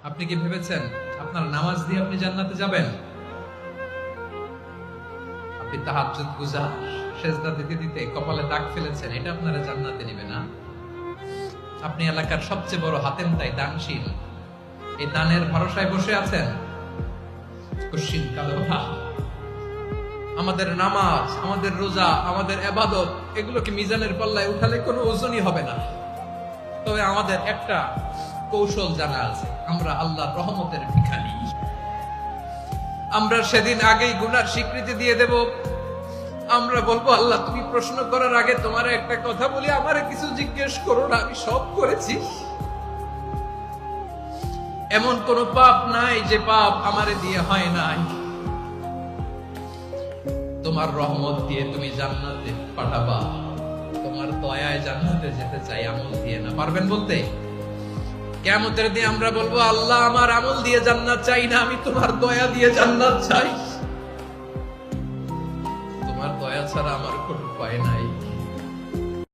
আপনি কি ভেবেছেন আপনার নামাজ দিয়ে আপনি জান্নাতে যাবেন? আপনি তাহাজ্জুদ গুজার, সেজদা দিতে দিতে কপালে দাগ ফেলেছেন, এটা আপনারা জান্নাতে নেবে না। আপনি এলাকার সবচেয়ে বড় হাতেম তাই দানশীল, এই দানের ভরসায় বসে আছেন। কুশ্চিন কালো ভাব। আমাদের নামাজ, আমাদের রোজা, আমাদের ইবাদত, এগুলোকে মিজানের পাল্লায় উঠালে কোনো ওজনই হবে না। তবে আমাদের একটা কৌশল জানা আছে, আমরা আল্লাহর রহমতের ভিখারি। আমরা সেদিন আগেই গুনার স্বীকৃতি দিয়ে দেব। আমরা বলবো, আল্লাহ তুমি প্রশ্ন করার আগে তোমার একটা কথা বলি, আমারে কিছু জিজ্ঞেস করো না, আমি সব করেছি। এমন কোন পাপ নাই যে পাপ আমারে দিয়ে হয় নাই। তোমার রহমত দিয়ে তুমি জান্নাতে পাঠাবা, তোমার দয়ায় জান্নাতে যেতে চাই, আমল দিয়ে না। পারবেন বলতে? কিয়ামতের দিন আমরা বলবো, আল্লাহ আমার আমল দিয়ে জান্নাত চাই না, আমি তোমার দয়া দিয়ে জান্নাত চাই। তোমার দয়া ছাড়া আমার কোনো উপায় নাই।